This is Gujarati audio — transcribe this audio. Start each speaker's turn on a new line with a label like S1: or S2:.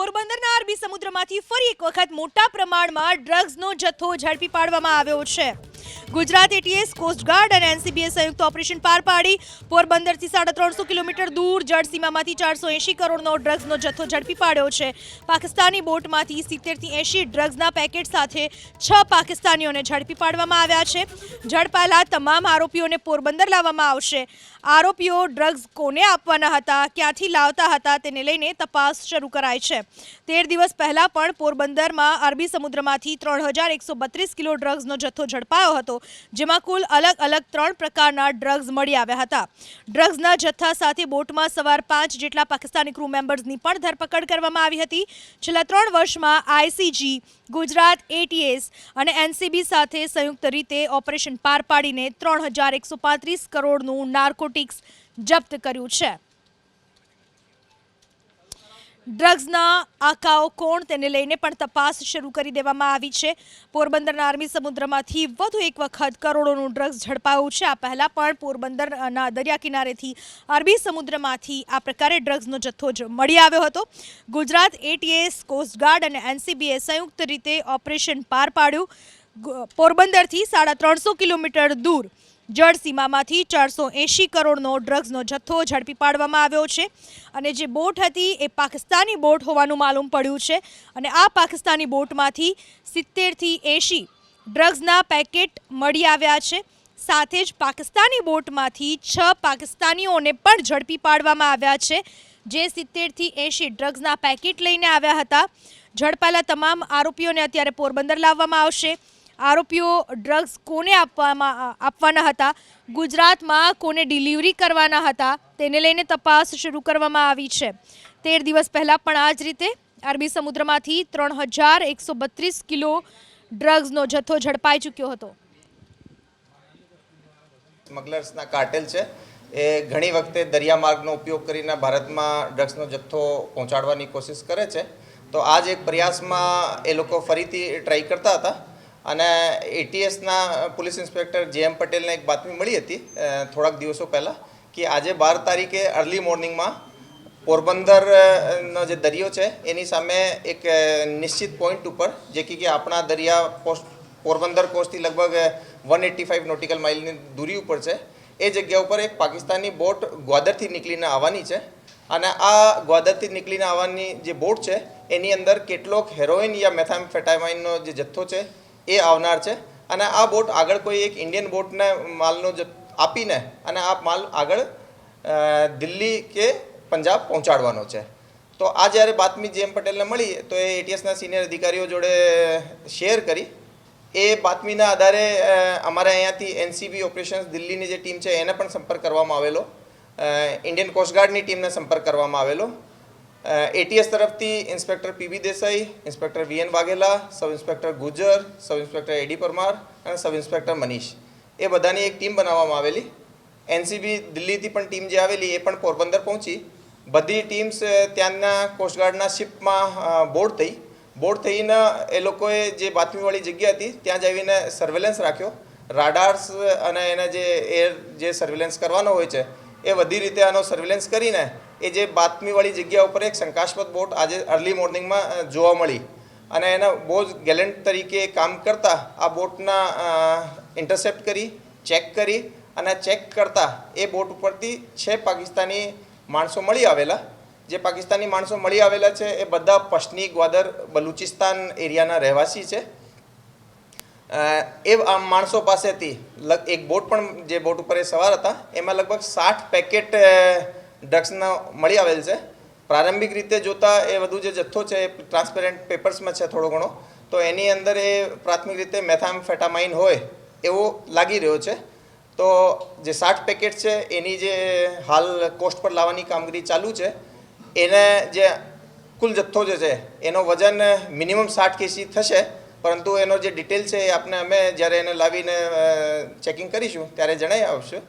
S1: પોરબંદરના અરબી સમુદ્રમાંથી ફરી એક વખત મોટા પ્રમાણમાં ડ્રગ્સનો જથ્થો ઝડપી પાડવામાં આવ્યો છે। ગુજરાત એટીએસ, કોસ્ટગાર્ડ અને એનસીબીએ સંયુક્ત ઓપરેશન પાર પાડી પોરબંદરથી 350 કિલોમીટર દૂર જળસીમામાંથી 480 કરોડનો ડ્રગ્સનો જથ્થો ઝડપી પાડ્યો છે। પાકિસ્તાની બોટમાંથી 70 થી 80 ડ્રગ્સના પેકેટ સાથે 6 પાકિસ્તાનીઓને ઝડપી પાડવામાં આવ્યા છે। ઝડપાયેલા તમામ આરોપીઓને પોરબંદર લાવવામાં આવશે। આરોપીઓ ડ્રગ્સ કોને આપવાના હતા, ક્યાંથી લાવતા હતા તેને લઈને તપાસ શરૂ કરાઈ છે। 13 દિવસ પહેલા પણ પોરબંદરમાં અરબી સમુદ્રમાંથી 3132 કિલો ડ્રગ્સનો જથ્થો ઝડપાયો હતો, જેમાં કુલ અલગ અલગ 3 પ્રકારના ડ્રગ્સ મળી આવ્યા હતા। ડ્રગ્સના જથ્થા સાથે બોટમાં સવાર 5 જેટલા પાકિસ્તાની ક્રૂ મેમ્બર્સની પણ ધરપકડ કરવામાં આવી હતી। છેલ્લા 3 વર્ષમાં આઈસીજી, ગુજરાત એટીએસ અને એનસીબી સાથે સંયુક્ત રીતે ઓપરેશન પાર પાડીને 3135 કરોડનું નાર્કોટિક્સ જપ્ત કર્યું છે। ડ્રગ્સના આકાઓ કોણ તેને લઈને પણ તપાસ શરૂ કરી દેવામાં આવી છે। પોરબંદરના અરબી સમુદ્રમાંથી વધુ એક વખત કરોડોનું ડ્રગ્સ ઝડપાયું છે। આ પહેલા પણ પોરબંદરના દરિયા કિનારેથી અરબી સમુદ્રમાંથી આ પ્રકારે ડ્રગ્સનો જથ્થો મળી આવ્યો હતો। ગુજરાત એટીએસ, કોસ્ટગાર્ડ અને એનસીબીએ સંયુક્ત રીતે ઓપરેશન પાર પાડ્યું। પોરબંદરથી 350 કિલોમીટર દૂર જળસીમામાંથી 480 કરોડનો ડ્રગ્સનો જથ્થો ઝડપી પાડવામાં આવ્યો છે અને જે બોટ હતી એ પાકિસ્તાની બોટ હોવાનું માલુમ પડ્યું છે અને આ પાકિસ્તાની બોટમાંથી 70 થી 80 ડ્રગ્સના પેકેટ મળી આવ્યા છે। સાથે જ પાકિસ્તાની બોટમાંથી 6 પાકિસ્તાનીઓને પણ ઝડપી પાડવામાં આવ્યા છે, જે 70 થી 80 ડ્રગ્સના પેકેટ લઈને આવ્યા હતા। ઝડપાયેલા તમામ આરોપીઓને અત્યારે પોરબંદર લાવવામાં આવશે। આરોપીઓ ડ્રગ્સ કોને આપવાના હતા, ગુજરાતમાં કોને ડિલિવરી કરવાના હતા તેને લઈને તપાસ શરૂ કરવામાં આવી છે। 13 દિવસ પહેલા પણ આ જ રીતે અરબી સમુદ્રમાંથી 3132 કિલો ડ્રગ્સનો જથ્થો ઝડપાઈ ચૂક્યો હતો।
S2: સ્મગલર્સના કાર્ટેલ છે એ ઘણી વખતે દરિયામાર્ગનો ઉપયોગ કરીને ભારતમાં ડ્રગ્સનો જથ્થો પહોંચાડવાની કોશિશ કરે છે। તો આ જ એક પ્રયાસમાં એ લોકો ફરીથી ટ્રાય કરતા હતા અને એટીએસના પોલીસ ઇન્સ્પેક્ટર જેએમ પટેલને એક બાતમી મળી હતી થોડાક દિવસો પહેલાં કે આજે 12 તારીખે અર્લી મોર્નિંગમાં પોરબંદરનો જે દરિયો છે એની સામે એક નિશ્ચિત પોઈન્ટ ઉપર, જે કે આપણા દરિયા કોસ્ટ પોરબંદર કોસ્ટથી લગભગ 185 નોટિકલ માઇલની દૂરી ઉપર છે, એ જગ્યા ઉપર એક પાકિસ્તાની બોટ ગ્વાદરથી નીકળીને આવવાની છે અને આ ગ્વાદરથી નીકળીને આવવાની જે બોટ છે એની અંદર કેટલોક હેરોઇન યા મેથામ્ફેટામાઇનનો જે જથ્થો છે એ આવનાર છે અને આ બોટ આગળ કોઈ એક ઇન્ડિયન બોટને માલનો આપીને અને આ માલ આગળ દિલ્હી કે પંજાબ પહોંચાડવાનો છે। તો આ જ્યારે બાતમી જેએમ પટેલને મળી તો એ એટીએસના સિનિયર અધિકારીઓ જોડે શેર કરી। એ બાતમીના આધારે અમારે અહીંયાથી એનસીબી ઓપરેશન્સ દિલ્હીની જે ટીમ છે એને પણ સંપર્ક કરવામાં આવેલો, ઇન્ડિયન કોસ્ટગાર્ડની ટીમને સંપર્ક કરવામાં આવેલો। એટીએસ તરફથી inspector PB Desai, inspector VN Vaghela, sub inspector Gujar, sub inspector AD Parmar અને સબ ઇન્સ્પેક્ટર મનીષ, એ બધાની એક ટીમ બનાવવામાં આવેલી। એનસીબી દિલ્હીથી પણ ટીમ જે આવેલી એ પણ પોરબંદર પહોંચી। બધી ટીમ્સ ત્યાંના કોસ્ટગાર્ડના શિપમાં બોર્ડ થઈને એ લોકોએ જે બાતમીવાળી જગ્યા હતી ત્યાં જ આવીને સર્વેલન્સ રાખ્યો। રાડાર્સ અને એને જે સર્વેલન્સ કરવાનો હોય છે એ બધી રીતે આનો સર્વેલન્સ કરીને એ જે બાતમીવાળી જગ્યા ઉપર એક શંકાસ્પદ બોટ આજે અર્લી મોર્નિંગમાં જોવા મળી અને એના બહુ જ ગેલેન્ટ તરીકે કામ કરતા આ બોટના ઇન્ટરસેપ્ટ કરી, ચેક કરી અને ચેક કરતા એ બોટ ઉપરથી 6 પાકિસ્તાની માણસો મળી આવેલા। જે પાકિસ્તાની માણસો મળી આવેલા છે એ બધા પશ્ચિમી ગ્વાદર બલુચિસ્તાન એરિયાના રહેવાસી છે। એ માણસો પાસેથી એક બોટ પણ જે બોટ ઉપર એ સવાર હતા એમાં લગભગ 60 પેકેટ ડ્રગ્સના મળી આવેલ છે। પ્રારંભિક રીતે જોતા એ વધુ જે જથ્થો છે એ ટ્રાન્સપેરન્ટ પેપર્સમાં છે થોડો ઘણો, તો એની અંદર એ પ્રાથમિક રીતે મેથામ્ફેટામાઇન હોય એવો લાગી રહ્યો છે। તો જે 60 પેકેટ છે એની જે હાલ કોસ્ટ પર લાવવાની કામગીરી ચાલુ છે, એને જે કુલ જથ્થો જે છે એનો વજન મિનિમમ 60 કેજી થશે, પરંતુ એનો જે ડિટેલ છે એ આપણે અમે જ્યારે એને લાવીને ચેકિંગ કરીશું ત્યારે જણાવી આવશે।